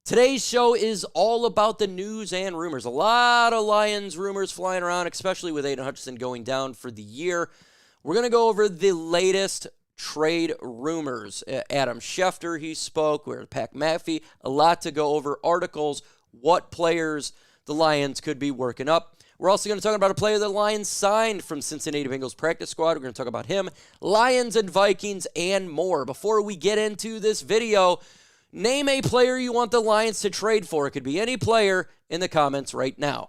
Today's show is all about the news and rumors. A lot of Lions rumors flying around, especially with Aiden Hutchinson going down for the year. We're going to go over the latest trade rumors. Adam Schefter, he spoke. We're Pat McAfee. A lot to go over. Articles, what players the Lions could be working up. We're also going to talk about a player the Lions signed from Cincinnati Bengals practice squad. We're going to talk about him, Lions and Vikings, and more. Before we get into this video, name a player you want the Lions to trade for. It could be any player in the comments right now.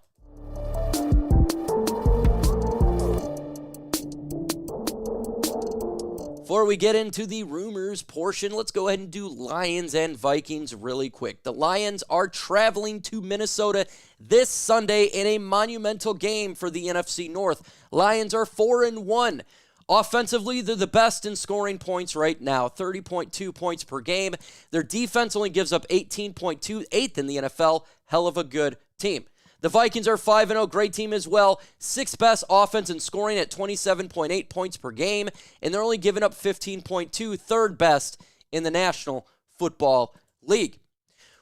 Before we get into the rumors portion, let's go ahead and do Lions and Vikings really quick. The Lions are traveling to Minnesota this Sunday in a monumental game for the NFC North. Lions are 4-1. Offensively, they're the best in scoring points right now, 30.2 points per game. Their defense only gives up 18.2, eighth in the NFL. Hell of a good team. The Vikings are 5-0, great team as well. Sixth best offense in scoring at 27.8 points per game, and they're only giving up 15.2, third best in the National Football League.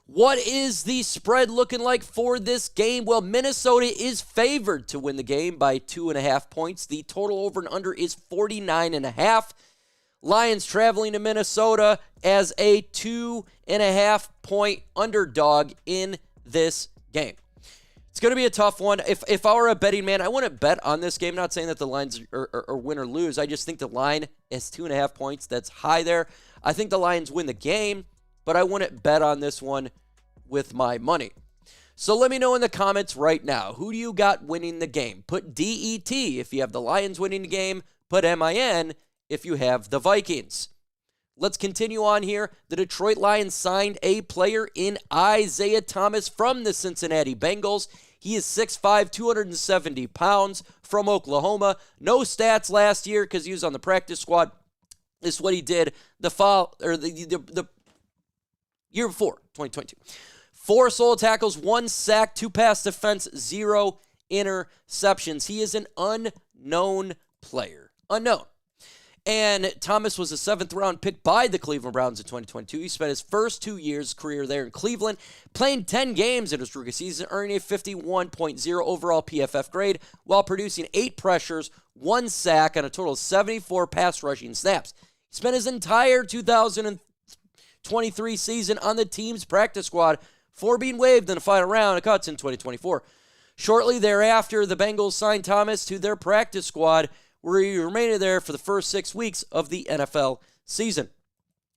What is the spread looking like for this game? Well, Minnesota is favored to win the game by 2.5 points. The total over and under is 49.5. Lions traveling to Minnesota as a 2.5 point underdog in this game. It's going to be a tough one. If I were a betting man, I wouldn't bet on this game. Not saying that the Lions are win or lose. I just think the line is 2.5 points. That's high there. I think the Lions win the game, but I wouldn't bet on this one with my money. So let me know in the comments right now. Who do you got winning the game? Put DET if you have the Lions winning the game. Put MIN if you have the Vikings. Let's continue on here. The Detroit Lions signed a player in Isaiah Thomas from the Cincinnati Bengals. He is 6'5", 270 pounds from Oklahoma. No stats last year because he was on the practice squad. This is what he did the year before, 2022. 4 solo tackles, 1 sack, 2 pass defense, 0 interceptions. He is an unknown player. Unknown. And Thomas was a 7th-round pick by the Cleveland Browns in 2022. He spent his first 2 years career there in Cleveland, playing 10 games in his rookie season, earning a 51.0 overall PFF grade while producing 8 pressures, 1 sack, and a total of 74 pass rushing snaps. He spent his entire 2023 season on the team's practice squad before being waived in the final round of cuts in 2024. Shortly thereafter, the Bengals signed Thomas to their practice squad, where he remained there for the first 6 weeks of the NFL season.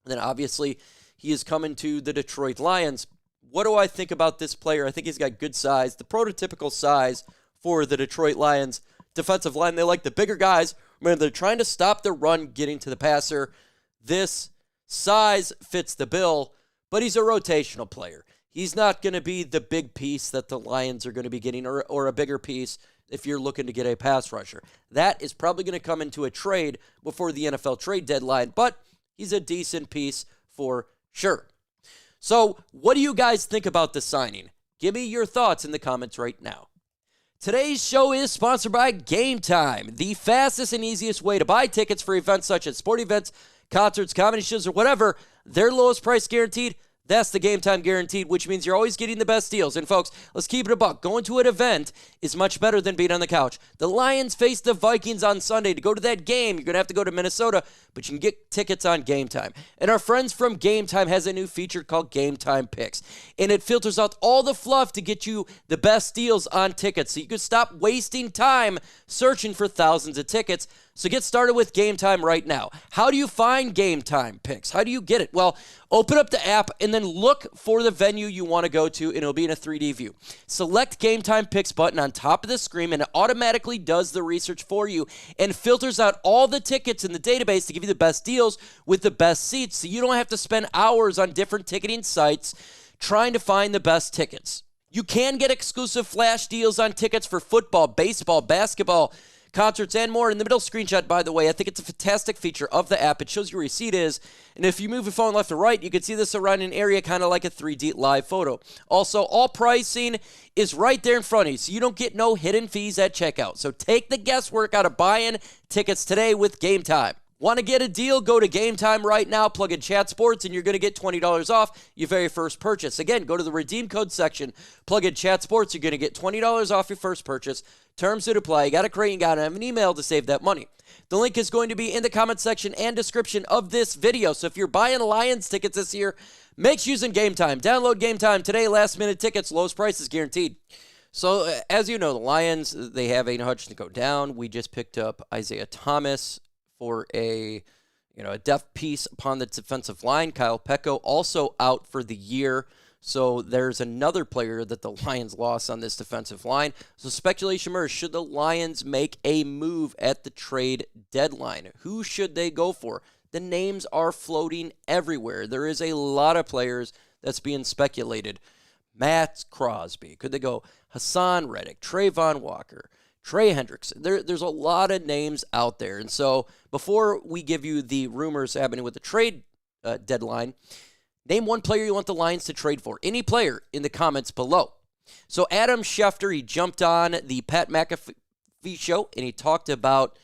And then obviously he is coming to the Detroit Lions. What do I think about this player? I think he's got good size, the prototypical size for the Detroit Lions defensive line. They like the bigger guys. Remember, they're trying to stop the run, getting to the passer. This size fits the bill, but he's a rotational player. He's not going to be the big piece that the Lions are going to be getting, or a bigger piece if you're looking to get a pass rusher. That is probably going to come into a trade before the NFL trade deadline, but he's a decent piece for sure. So what do you guys think about the signing? Give me your thoughts in the comments right now. Today's show is sponsored by GameTime, the fastest and easiest way to buy tickets for events such as sport events, concerts, comedy shows, or whatever. Their lowest price guaranteed. That's the GameTime guaranteed, which means you're always getting the best deals. And folks, let's keep it a buck. Going to an event is much better than being on the couch. The Lions face the Vikings on Sunday. To go to that game, you're going to have to go to Minnesota, but you can get tickets on GameTime. And our friends from GameTime has a new feature called GameTime Picks. And it filters out all the fluff to get you the best deals on tickets, so you can stop wasting time searching for thousands of tickets. So get started with GameTime right now. How do you find GameTime Picks? How do you get it? Well, open up the app and then look for the venue you want to go to, and it'll be in a 3D view. Select GameTime Picks button on top of the screen, and it automatically does the research for you and filters out all the tickets in the database to give you the best deals with the best seats, so you don't have to spend hours on different ticketing sites trying to find the best tickets. You can get exclusive flash deals on tickets for football, baseball, basketball, concerts, and more. In the middle screenshot, by the way, I think it's a fantastic feature of the app. It shows you where your seat is, and if you move your phone left to right, you can see this around an area kind of like a 3D live photo. Also, all pricing is right there in front of you, so you don't get no hidden fees at checkout. So take the guesswork out of buying tickets today with GameTime. Want to get a deal? Go to GameTime right now, plug in Chat Sports, and you're going to get $20 off your very first purchase. Again, go to the redeem code section, plug in Chat Sports, you're going to get $20 off your first purchase. Terms would apply. You got to create, you got to have an email to save that money. The link is going to be in the comment section and description of this video. So if you're buying Lions tickets this year, make sure using GameTime. Download GameTime today. Last minute tickets, lowest prices guaranteed. So as you know, the Lions, they have Aiden Hutchinson go down. We just picked up Isaiah Thomas for a depth piece upon the defensive line. Kyle Pecko also out for the year. So there's another player that the Lions lost on this defensive line. So speculation emerged, should the Lions make a move at the trade deadline? Who should they go for? The names are floating everywhere. There is a lot of players that's being speculated. Maxx Crosby. Could they go Haason Reddick, Trayvon Walker, Trey Hendrickson? There's a lot of names out there. And so before we give you the rumors happening with the trade deadline, name one player you want the Lions to trade for. Any player in the comments below. So Adam Schefter, he jumped on the Pat McAfee show, and he talked about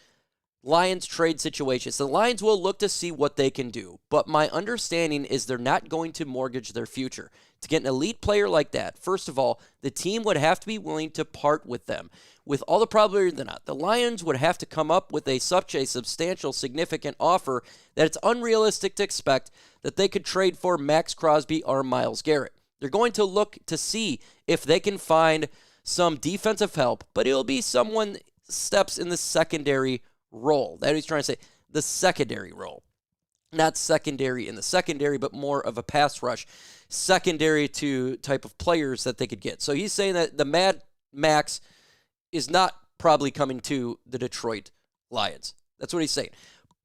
Lions trade situations. The Lions will look to see what they can do, but my understanding is they're not going to mortgage their future. To get an elite player like that, first of all, the team would have to be willing to part with them. With all the probability than not, the Lions would have to come up with such a substantial, significant offer that it's unrealistic to expect that they could trade for Maxx Crosby or Myles Garrett. They're going to look to see if they can find some defensive help, but it'll be someone steps in the secondary role. That he's trying to say, the secondary role. Not secondary in the secondary, but more of a pass rush, secondary to type of players that they could get. So he's saying that the Mad Max is not probably coming to the Detroit Lions. That's what he's saying.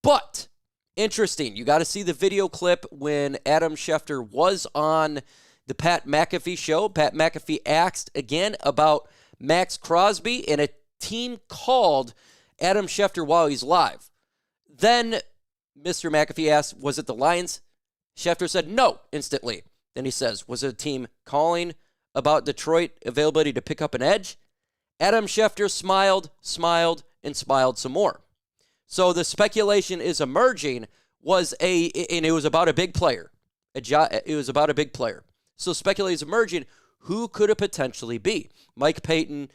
But, interesting, you got to see the video clip when Adam Schefter was on the Pat McAfee show. Pat McAfee asked again about Maxx Crosby, and a team called Adam Schefter while he's live. Then Mr. McAfee asked, was it the Lions? Schefter said no instantly. Then he says, was it a team calling about Detroit availability to pick up an edge? Adam Schefter smiled, and smiled some more. So the speculation is emerging and it was about a big player. It was about a big player. So speculation is emerging, who could it potentially be? Mike Payton,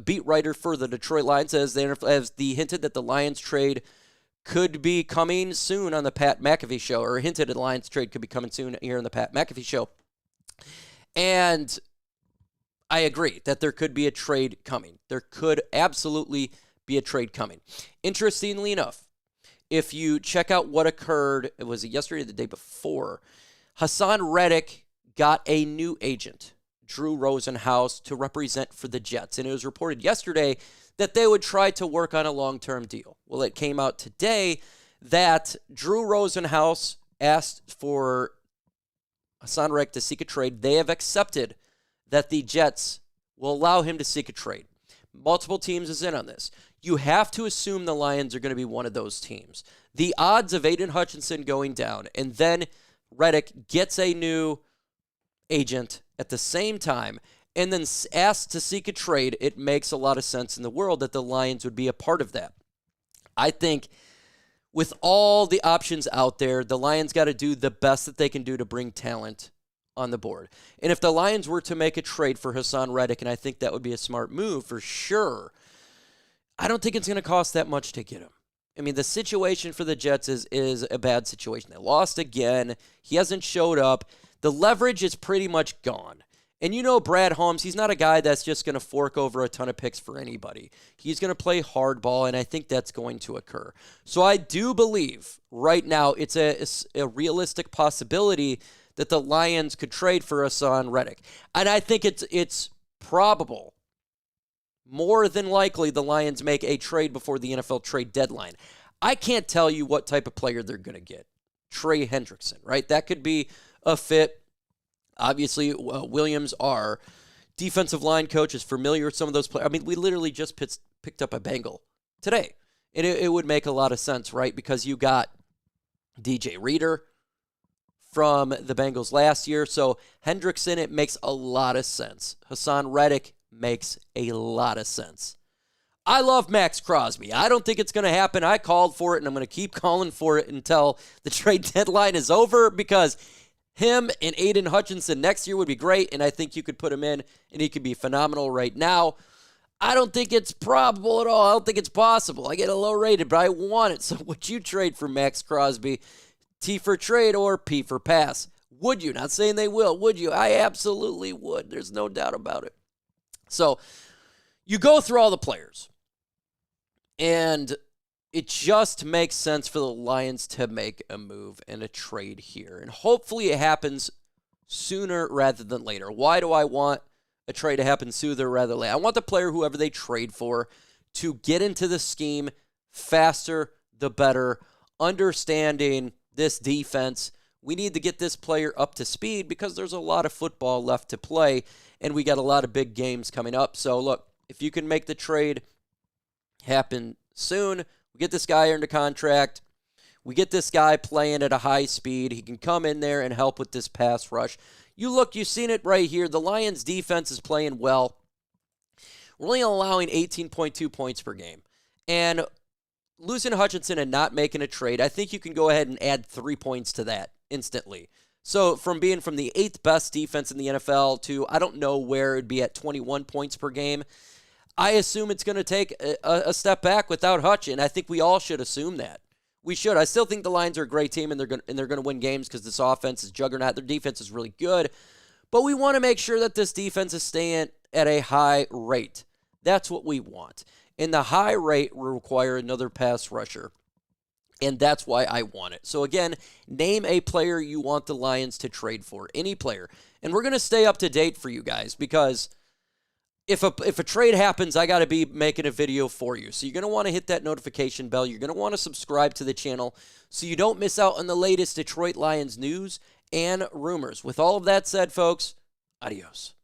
beat writer for the Detroit Lions, as the hinted that the Lions trade could be coming soon on the Pat McAfee show, or hinted at the Lions trade could be coming soon here on the Pat McAfee show. And I agree that there could be a trade coming. There could absolutely be a trade coming. Interestingly enough, if you check out what occurred, it was yesterday or the day before, Haason Reddick got a new agent, Drew Rosenhaus, to represent for the Jets. And it was reported yesterday that they would try to work on a long-term deal. Well, it came out today that Drew Rosenhaus asked for Haason Reddick to seek a trade. They have accepted that the Jets will allow him to seek a trade. Multiple teams is in on this. You have to assume the Lions are going to be one of those teams. The odds of Aiden Hutchinson going down and then Reddick gets a new agent at the same time and then asked to seek a trade, it makes a lot of sense in the world that the Lions would be a part of that. I think with all the options out there, the Lions got to do the best that they can do to bring talent on the board. And if the Lions were to make a trade for Haason Reddick, and I think that would be a smart move for sure, I don't think it's going to cost that much to get him. I mean, the situation for the Jets is a bad situation. They lost again. He hasn't showed up. The leverage is pretty much gone. And you know Brad Holmes, he's not a guy that's just going to fork over a ton of picks for anybody. He's going to play hardball, and I think that's going to occur. So I do believe right now it's a realistic possibility that the Lions could trade for Haason Reddick. And I think it's probable, more than likely, the Lions make a trade before the NFL trade deadline. I can't tell you what type of player they're going to get. Trey Hendrickson, right? That could be a fit. Obviously, Williams, our defensive line coach, is familiar with some of those players. I mean, we literally just picked up a Bengal today. And it would make a lot of sense, right? Because you got DJ Reader from the Bengals last year. So Hendrickson, it makes a lot of sense. Haason Reddick makes a lot of sense. I love Maxx Crosby. I don't think it's going to happen. I called for it, and I'm going to keep calling for it until the trade deadline is over, because him and Aiden Hutchinson next year would be great, and I think you could put him in, and he could be phenomenal right now. I don't think it's probable at all. I don't think it's possible. I get a low rated, but I want it. So would you trade for Maxx Crosby? T for trade or P for pass? Would you? Not saying they will. Would you? I absolutely would. There's no doubt about it. So you go through all the players, and it just makes sense for the Lions to make a move and a trade here. And hopefully it happens sooner rather than later. Why do I want a trade to happen sooner rather than later? I want the player, whoever they trade for, to get into the scheme faster, the better, understanding this defense. We need to get this player up to speed because there's a lot of football left to play, and we got a lot of big games coming up. So, look, if you can make the trade happen soon, we get this guy under contract. We get this guy playing at a high speed. He can come in there and help with this pass rush. You've seen it right here. The Lions' defense is playing well. We're only allowing 18.2 points per game. And losing Hutchinson and not making a trade, I think you can go ahead and add 3 points to that instantly. So from being from the 8th best defense in the NFL to, I don't know where it'd be at 21 points per game, I assume it's going to take a step back without Hutch, and I think we all should assume that. We should. I still think the Lions are a great team, and they're going to win games because this offense is juggernaut. Their defense is really good, but we want to make sure that this defense is staying at a high rate. That's what we want. And the high rate will require another pass rusher, and that's why I want it. So again, name a player you want the Lions to trade for, any player, and we're going to stay up to date for you guys because if a trade happens, I got to be making a video for you. So you're going to want to hit that notification bell. You're going to want to subscribe to the channel so you don't miss out on the latest Detroit Lions news and rumors. With all of that said, folks, adios.